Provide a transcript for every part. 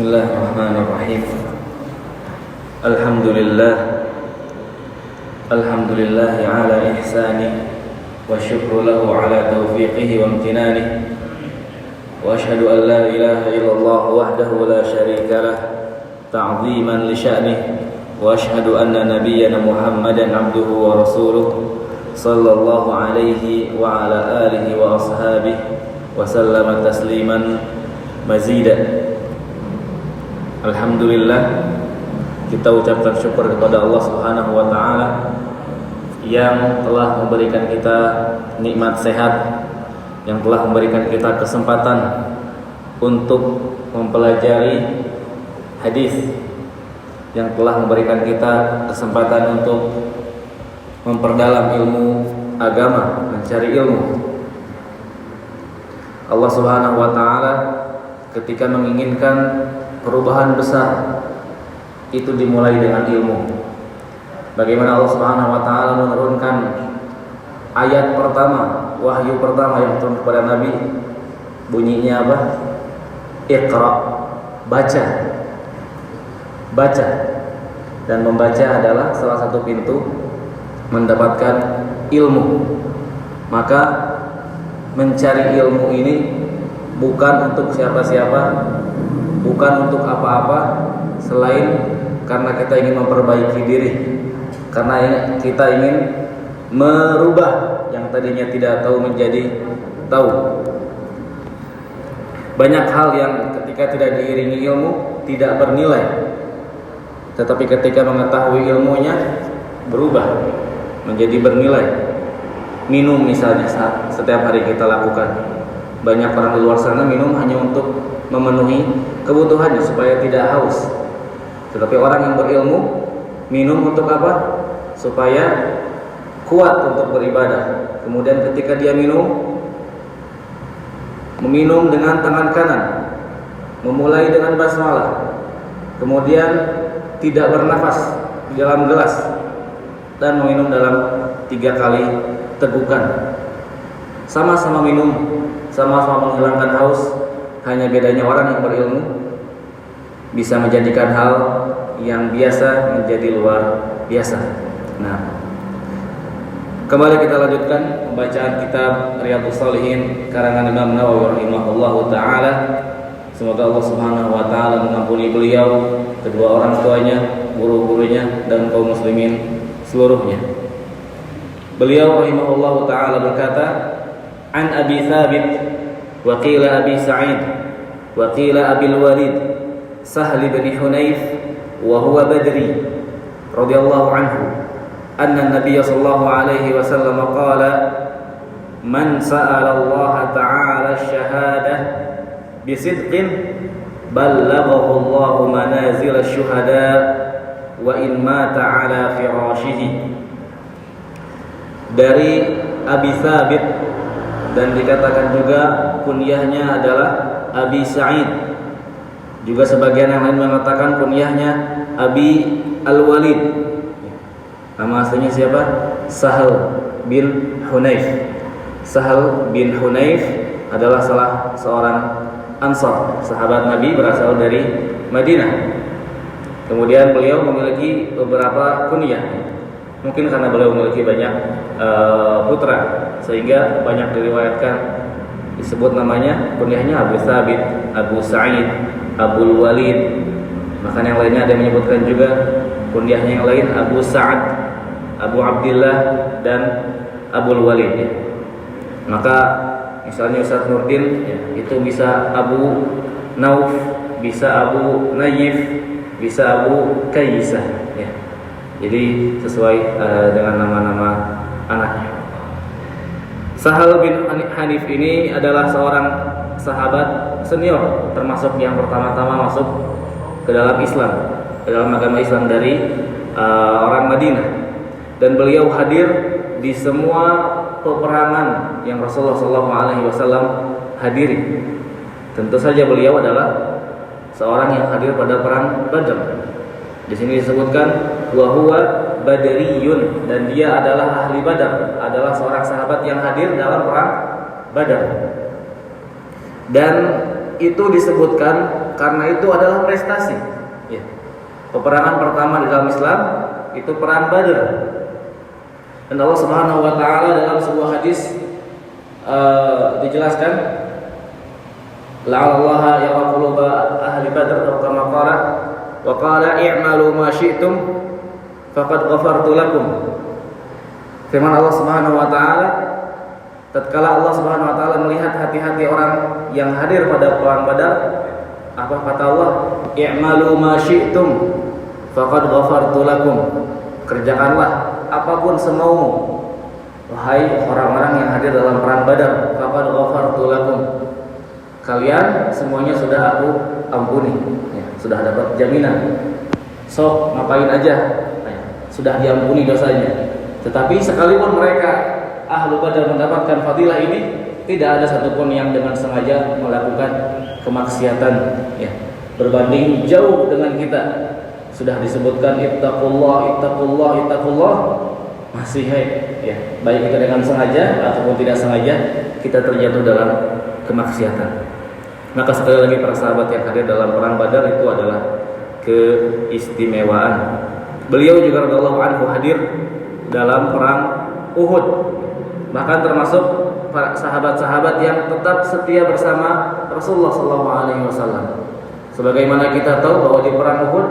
Bismillahirrahmanirrahim. Alhamdulillahi ala ihsani wa syukru lahu ala taufiqihi wa amtinani. Wa ashhadu an la ilaha illallah wahdahu la syarika lah ta'ziman li sya'nihi. Wa ashhadu anna nabiyyana Muhammadan abduhu wa rasuluh sallallahu alaihi wa ala alihi wa ashabihi wa sallama tasliman mazida. Alhamdulillah, kita ucapkan syukur kepada Allah Subhanahu wa taala yang telah memberikan kita nikmat sehat, yang telah memberikan kita kesempatan untuk mempelajari hadis, yang telah memberikan kita kesempatan untuk memperdalam ilmu agama, mencari ilmu. Allah Subhanahu wa taala ketika menginginkan perubahan besar itu dimulai dengan ilmu. Bagaimana Allah Subhanahu wa taala menurunkan ayat pertama, wahyu pertama yang turun kepada Nabi, bunyinya apa? Iqra, baca. Baca. Dan membaca adalah salah satu pintu mendapatkan ilmu. Maka mencari ilmu ini bukan untuk siapa-siapa, bukan untuk apa-apa selain karena kita ingin memperbaiki diri, karena kita ingin merubah yang tadinya tidak tahu menjadi tahu. Banyak hal yang ketika tidak diiringi ilmu tidak bernilai, tetapi ketika mengetahui ilmunya berubah menjadi bernilai. Minum misalnya setiap hari kita lakukan. Banyak orang di luar sana minum hanya untuk memenuhi kebutuhannya supaya tidak haus. Tetapi orang yang berilmu minum untuk apa? Supaya kuat untuk beribadah. Kemudian ketika dia meminum dengan tangan kanan, memulai dengan basmalah, kemudian tidak bernafas di dalam gelas dan meminum dalam 3 kali tegukan. Sama-sama minum, sama-sama menghilangkan haus. Hanya bedanya orang yang berilmu bisa menjadikan hal yang biasa menjadi luar biasa. Nah, kembali kita lanjutkan pembacaan kitab Riyadhus Shalihin karangan Imam Nawawi rahimahullahu taala. Semoga Allah Subhanahu wa taala mengampuni beliau, kedua orang tuanya, guru-gurunya dan kaum muslimin seluruhnya. Beliau rahimahullahu taala berkata, "An Abi Thabit wa qila Abi Sa'id wa qila Abil Walid Sahl bin Hunayf wa huwa Badri radhiyallahu anhu anna an-nabiy sallallahu alaihi wasallam qala man sa'ala Allah ta'ala asy-syahadah bisidqin ballaghahu Allah manazil asy-syuhada wa in mata ala firashihi." Dari Abi Thabit, dan dikatakan juga kunyahnya adalah Abi Sa'id. Juga sebagian yang lain mengatakan kunyahnya Abi Al-Walid. Nama aslinya siapa? Sahl bin Hunayf. Sahl bin Hunayf adalah salah seorang Ansar, sahabat Nabi berasal dari Madinah. Kemudian beliau memiliki beberapa kunyah. Mungkin karena beliau memiliki banyak putra, sehingga banyak diriwayatkan disebut namanya kunyahnya Abu Thabit, Abu Sa'id, Abul Walid. Bahkan yang lainnya ada yang menyebutkan juga kunyahnya yang lain Abu Sa'ad, Abu Abdillah dan Abul Walid. Maka misalnya Ustaz Nurdin itu bisa Abu Nauf, bisa Abu Nayyif, bisa Abu Kaisah ya. Jadi sesuai dengan nama-nama anaknya. Sahal bin Hanif ini adalah seorang sahabat senior, termasuk yang pertama-tama masuk ke dalam Islam, ke dalam agama Islam dari orang Madinah. Dan beliau hadir di semua peperangan yang Rasulullah SAW hadiri. Tentu saja beliau adalah seorang yang hadir pada perang Badar. Di sini disebutkan wa huwa badriyun, dan dia adalah ahli Badar, adalah seorang sahabat yang hadir dalam perang Badar. Dan itu disebutkan karena itu adalah prestasi. Ya. Peperangan pertama di dalam Islam itu perang Badar. Dan Allah Subhanahu wa taala dalam sebuah hadis dijelaskan, la'allaha yara quluba ahli badr atau kama qala wa qala i'malu ma syi'tum faqad ghafartu lakum. Firman Allah Subhanahu wa taala, tatkala Allah Subhanahu wa taala melihat hati-hati orang yang hadir pada perang Badar, apa kata Allah? I'malu ma syi'tum faqad ghafartu lakum. Kerjakanlah apapun semaumu, wahai orang-orang yang hadir dalam perang Badar, faqad ghafartu lakum. Kalian semuanya sudah aku ampuni, ya, sudah dapat jaminan. Sok ngapain aja, ya, sudah diampuni dosanya. Tetapi sekalipun mereka ahlu Badar mendapatkan fadilah ini, tidak ada satupun yang dengan sengaja melakukan kemaksiatan, ya, berbanding jauh dengan kita. Sudah disebutkan ittaqullah, ittaqullah, ittaqullah, masih ya, baik kita dengan sengaja ataupun tidak sengaja kita terjatuh dalam kemaksiatan. Maka sekali lagi para sahabat yang hadir dalam perang Badar itu adalah keistimewaan. Beliau juga radhiyallahu anhu hadir dalam perang Uhud. Bahkan termasuk para sahabat-sahabat yang tetap setia bersama Rasulullah SAW. Sebagaimana kita tahu bahwa di perang Uhud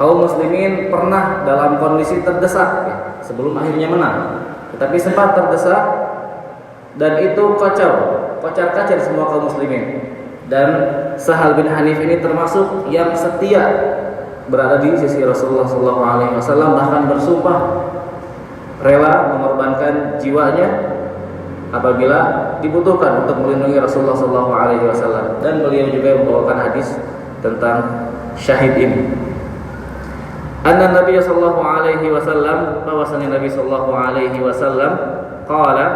kaum muslimin pernah dalam kondisi terdesak, ya, sebelum akhirnya menang. Tetapi sempat terdesak dan itu kocar-kacir semua kaum muslimin. Dan Sahal bin Hanif ini termasuk yang setia berada di sisi Rasulullah SAW, bahkan bersumpah rela mengorbankan jiwanya apabila dibutuhkan untuk melindungi Rasulullah SAW. Dan beliau juga membawakan hadis tentang syahid ini. Anna Nabi sallallahu alaihi wasallam, bahwasanya Nabi sallallahu alaihi wasallam qala,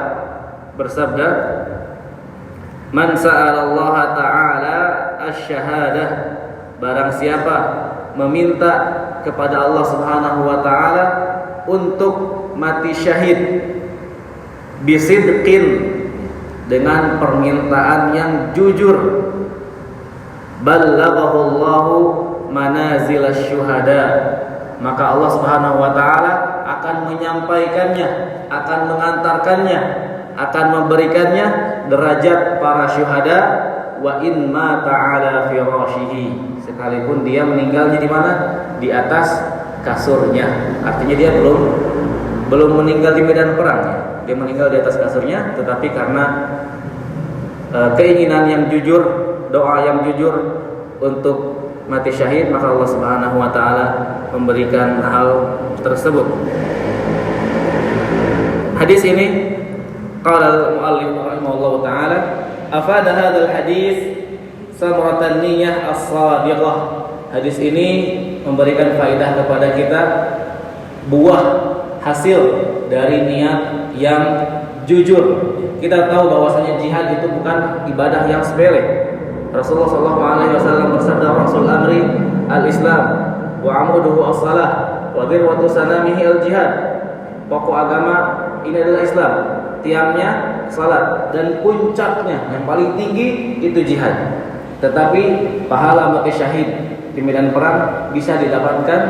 bersabda, man sa'ala Allah taala asy-syahadah, barang siapa meminta kepada Allah Subhanahu wa taala untuk mati syahid, bisidqin, dengan permintaan yang jujur, ballaghahu Allahu manazilasy syuhada, maka Allah Subhanahu wa taala akan menyampaikannya, akan mengantarkannya, akan memberikannya derajat para syuhada. Wa in mata ala firashihi, sekalipun dia meninggalnya di mana? Di atas kasurnya. Artinya dia belum meninggal di medan perang, ya. Dia meninggal di atas kasurnya, tetapi karena keinginan yang jujur, doa yang jujur untuk mati syahid, maka Allah Subhanahu wa taala memberikan hal tersebut. Hadis ini qala al-muallif rahimahullahu taala, afada hadzal hadis samratan niyyah as-shadiqah. Hadis ini memberikan faedah kepada kita, buah hasil dari niat yang jujur. Kita tahu bahwasanya jihad itu bukan ibadah yang sepele. Rasulullah SAW bersabda, Rasul amri al-Islam wa amuduhu as-salah wa dirwatu sanamihi al-jihad. Pokok agama ini adalah Islam, tiangnya salat, dan puncaknya yang paling tinggi itu jihad. Tetapi pahala mati syahid di medan perang bisa didapatkan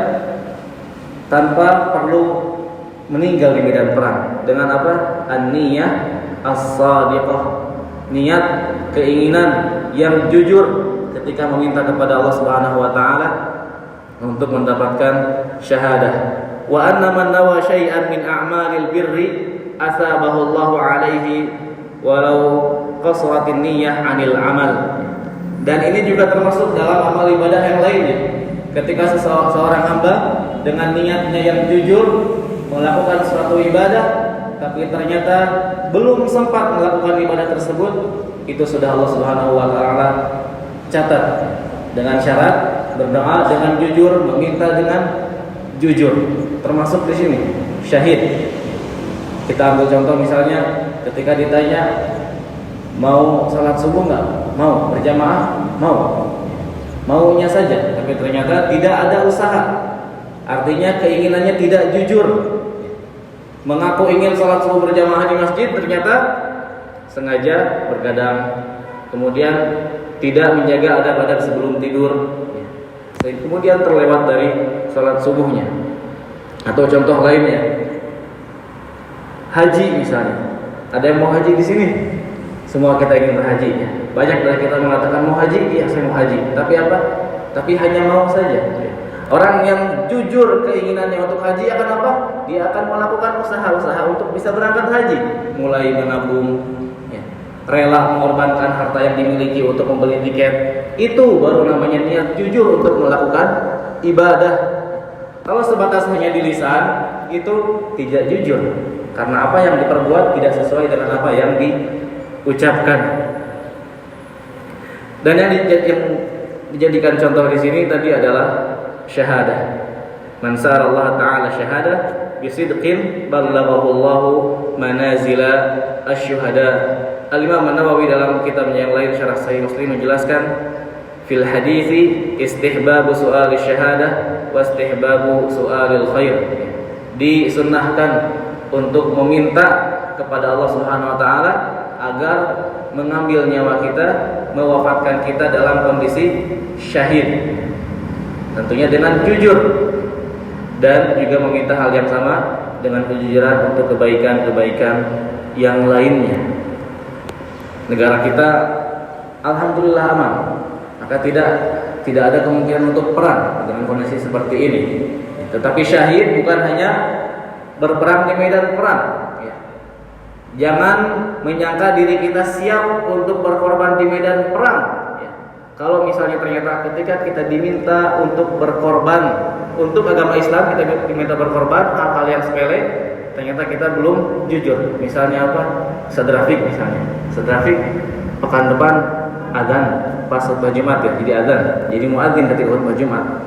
tanpa perlu meninggal di medan perang. Dengan apa? An-niyah as-shadiqah, niat, keinginan yang jujur ketika meminta kepada Allah Subhanahu wa taala untuk mendapatkan syahadah. Wa anna man nawa syai'an min a'malil birri asabahu Allahu alaihi walau qasratin niyyah 'anil amal. Dan ini juga termasuk dalam amal ibadah yang lainnya. Ketika seorang hamba dengan niatnya yang jujur melakukan suatu ibadah, tapi ternyata belum sempat melakukan ibadah tersebut, itu sudah Allah Subhanahu wa taala catat dengan syarat berdoa dengan jujur, meminta dengan jujur. Termasuk di sini syahid. Kita ambil contoh misalnya ketika ditanya mau salat subuh enggak? Mau berjamaah? Mau. Maunya saja, tapi ternyata tidak ada usaha. Artinya keinginannya tidak jujur. Mengaku ingin salat subuh berjamaah di masjid, ternyata sengaja bergadang, kemudian tidak menjaga adab-adab sebelum tidur, kemudian terlewat dari sholat subuhnya. Atau contoh lainnya, haji misalnya. Ada yang mau haji di sini? Semua kita ingin berhaji. Ya. Banyak dari kita mengatakan mau haji, iya saya mau haji. Tapi apa? Tapi hanya mau saja. Orang yang jujur keinginannya untuk haji akan apa? Dia akan melakukan usaha-usaha untuk bisa berangkat haji. Mulai menabung, ya, rela mengorbankan harta yang dimiliki untuk membeli tiket. Itu baru namanya niat jujur untuk melakukan ibadah. Kalau sebatas hanya di lisan, itu tidak jujur. Karena apa yang diperbuat tidak sesuai dengan apa yang diucapkan. Dan yang dijadikan contoh di sini tadi adalah syahadah. Man sara Allah Ta'ala syahadah bisidqin ballaghahu Allahu manazila asy-syuhada. Al-Imam An-Nawawi dalam kitabnya yang lain Syarah Sahih Muslim menjelaskan fil hadithi istihbabu su'al syahadah wa istihbabu su'alil khair. Disunnahkan untuk meminta kepada Allah Subhanahu wa taala agar mengambil nyawa kita, mewafatkan kita dalam kondisi syahid. Tentunya dengan jujur, dan juga meminta hal yang sama dengan kejujuran untuk kebaikan-kebaikan yang lainnya. Negara kita alhamdulillah aman, maka tidak ada kemungkinan untuk perang dengan kondisi seperti ini. Tetapi syahid bukan hanya berperang di medan perang. Jangan menyangka diri kita siap untuk berkorban di medan perang. Kalau misalnya ternyata ketika kita diminta untuk berkorban untuk agama Islam, kita diminta berkorban hal-hal yang sepele, ternyata kita belum jujur. Misalnya apa? Sadrafik misalnya. Sadrafik pekan depan adzan pas khutbah Jumat ya, jadi adzan. Jadi muadzin ketika khutbah Jumat.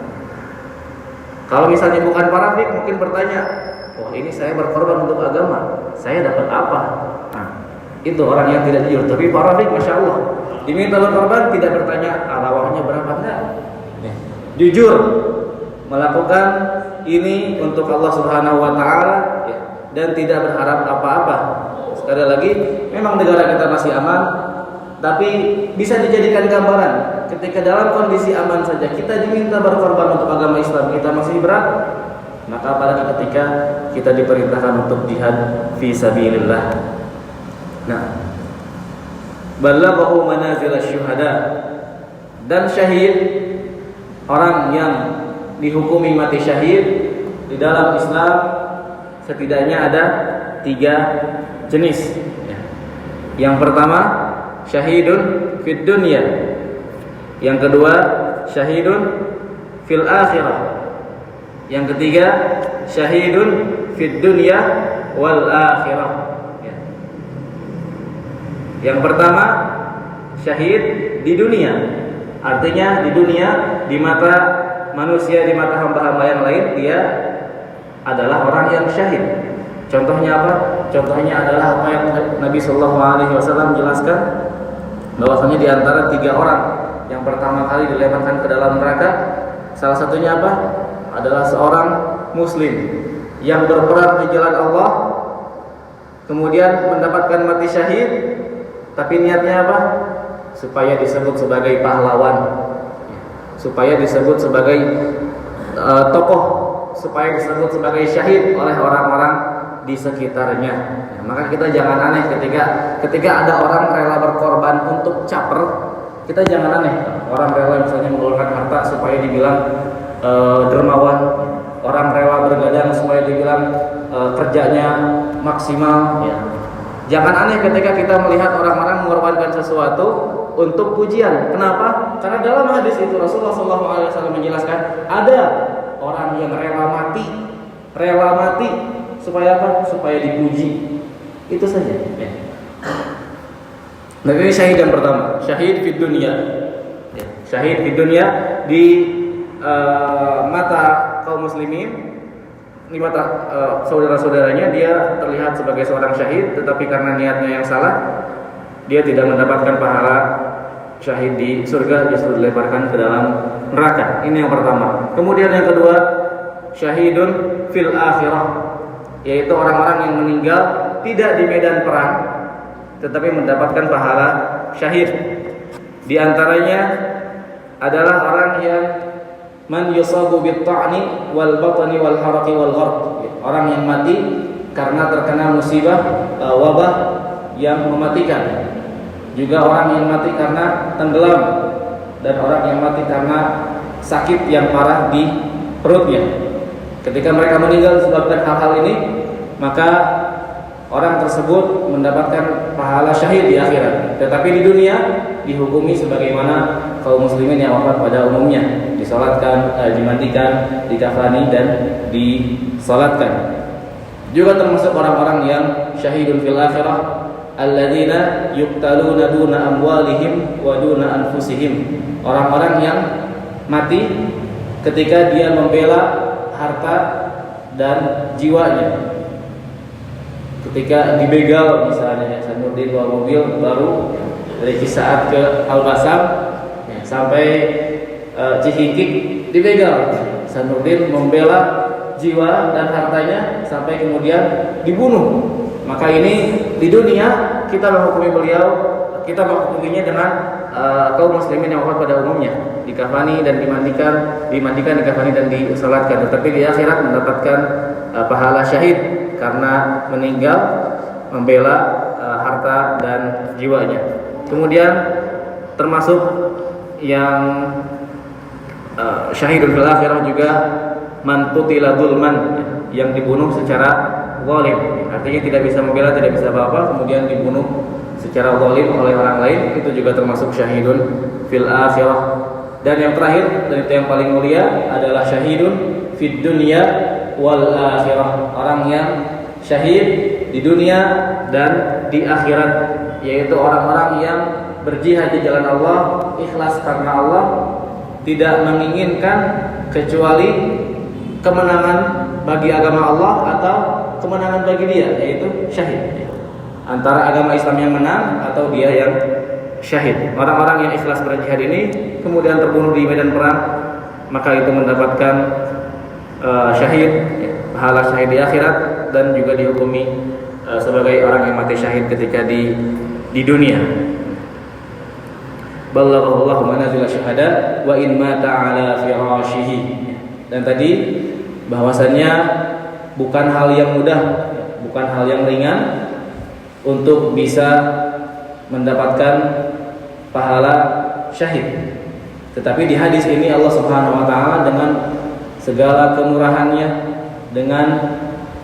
Kalau misalnya bukan parafik mungkin bertanya, "Oh, ini saya berkorban untuk agama. Saya dapat apa?" Nah, itu orang yang tidak jujur. Tapi parafik Masya Allah diminta berkorban tidak bertanya alawahnya berapa, enggak. Jujur melakukan ini untuk Allah Subhanahu wa taala dan tidak berharap apa-apa. Sekali lagi, memang negara kita masih aman, tapi bisa dijadikan gambaran ketika dalam kondisi aman saja kita diminta berkorban untuk agama Islam, kita masih berat, maka apalagi ketika kita diperintahkan untuk jihad fi sabilillah. Nah, balaghahu manazil asy-syuhada. Dan syahid, orang yang dihukumi mati syahid di dalam Islam setidaknya ada 3 jenis. Yang pertama, syahidun fid dunya. Yang kedua, syahidun fil akhirah. Yang ketiga, syahidun fid dunya wal akhirah. Yang pertama, syahid di dunia. Artinya di dunia, di mata manusia, di mata hamba-hamba yang lain, dia adalah orang yang syahid. Contohnya apa? Contohnya adalah apa yang Nabi Shallallahu Alaihi Wasallam jelaskan, bahwasanya di antara 3 orang yang pertama kali dilemparkan ke dalam neraka, salah satunya apa? Adalah seorang Muslim yang berperang di jalan Allah, kemudian mendapatkan mati syahid. Tapi niatnya apa? Supaya disebut sebagai pahlawan, supaya disebut sebagai tokoh, supaya disebut sebagai syahid oleh orang-orang di sekitarnya. Maka kita jangan aneh ketika ada orang rela berkorban untuk caper. Kita jangan aneh. Orang rela misalnya mengeluarkan harta supaya dibilang dermawan, orang rela bergadang supaya dibilang kerjanya maksimal. Jangan aneh ketika kita melihat orang-orang mengorbankan sesuatu untuk pujian. Kenapa? Karena dalam hadis itu Rasulullah SAW menjelaskan ada orang yang rela mati supaya apa? Supaya dipuji. Itu saja. Nah, ini syahid yang pertama, syahid fid dunya. Syahid fid dunya di mata kaum muslimin, di mata saudara-saudaranya dia terlihat sebagai seorang syahid, tetapi karena niatnya yang salah, dia tidak mendapatkan pahala syahid di surga, justru dilemparkan ke dalam neraka. Ini yang pertama. Kemudian yang kedua, syahidun fil akhirah, yaitu orang-orang yang meninggal tidak di medan perang, tetapi mendapatkan pahala syahid Di antaranya adalah orang yang man yusabu bit-ta'ni wal batni wal haraqi wal gharq. Orang yang mati karena terkena musibah wabah yang mematikan. Juga orang yang mati karena tenggelam, dan orang yang mati karena sakit yang parah di perutnya. Ketika mereka meninggal disebabkan hal-hal ini, maka orang tersebut mendapatkan pahala syahid di akhirat. Tetapi di dunia dihukumi sebagaimana kaum muslimin yang wafat pada umumnya, disalatkan, dimandikan, dikafani dan disalatkan. Juga termasuk orang-orang yang syahidun fil akhirah, alladzina yuqtaluna duna amwalihim wa duna anfusihim. Orang-orang yang mati ketika dia membela harta dan jiwanya. Ketika dibegal misalnya, Sanurdin bawa mobil baru dari Cisaat ke Al-Basam sampai Cikikik dibegal. Sanurdin membela jiwa dan hartanya sampai kemudian dibunuh. Maka ini di dunia kita menghukumi beliau, kita menghukuminya dengan kaum muslimin yang wafat pada umumnya, dikafani dan dimandikan, dikafani dan disalatkan. Tetapi di akhirat mendapatkan pahala syahid karena meninggal membela harta dan jiwanya. Kemudian termasuk yang syahidun fil akhirah juga man qutila dzulman, yang dibunuh secara zalim. Artinya tidak bisa membela, tidak bisa apa-apa, kemudian dibunuh secara zalim oleh orang lain, itu juga termasuk syahidun fil akhirah. Dan yang terakhir, dan itu yang paling mulia, adalah syahidun fid dunya wal akhirah. Orang yang syahid di dunia dan di akhirat, yaitu orang-orang yang berjihad di jalan Allah, ikhlas karena Allah, tidak menginginkan kecuali kemenangan bagi agama Allah atau kemenangan bagi dia, yaitu syahid. Antara agama Islam yang menang atau dia yang syahid. Orang-orang yang ikhlas berjihad ini kemudian terbunuh di medan perang, maka itu mendapatkan syahid, pahala syahid di akhirat, dan juga dihukumi sebagai orang yang mati syahid ketika di dunia. Ballaghallahu manazil syuhada wa in mata ala firashihi. Dan tadi bahwasannya bukan hal yang mudah, bukan hal yang ringan untuk bisa mendapatkan pahala syahid. Tetapi di hadis ini Allah Subhanahu wa taala dengan segala kemurahannya, dengan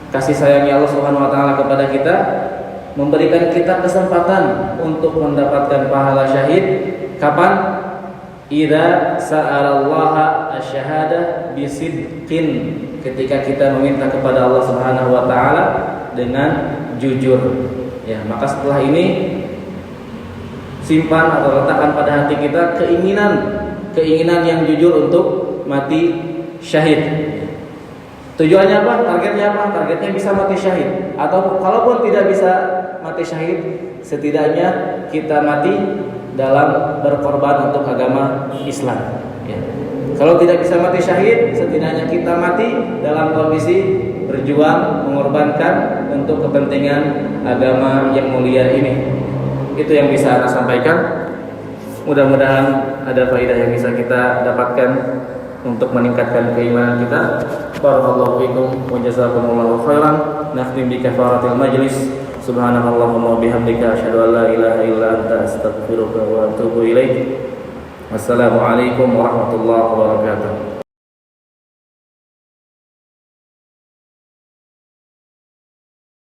kasih sayangnya Allah Subhanahu wa taala kepada kita, memberikan kita kesempatan untuk mendapatkan pahala syahid. Kapan? Idza sa'alallaha asy-syahadah bisidqin, ketika kita meminta kepada Allah Subhanahu wa taala dengan jujur. Ya, maka setelah ini simpan atau letakkan pada hati kita keinginan yang jujur untuk mati syahid. Tujuannya apa? Targetnya apa? Targetnya bisa mati syahid. Atau kalaupun tidak bisa mati syahid, setidaknya kita mati dalam berkorban untuk agama Islam. Ya. Kalau tidak bisa mati syahid, setidaknya kita mati dalam kondisi berjuang, mengorbankan untuk kepentingan agama yang mulia ini. Itu yang bisa saya sampaikan. Mudah-mudahan ada faedah yang bisa kita dapatkan untuk meningkatkan keimanan kita. Barakallahu fikum wa jazakumullahu khairan. Nakhtim bi kafaratil majlis. Subhanallahumma wa bihamdika asyhadu an la ilaha illa anta astaghfiruka wa atubu ilaik. Wassalamu alaikum warahmatullahi wabarakatuh.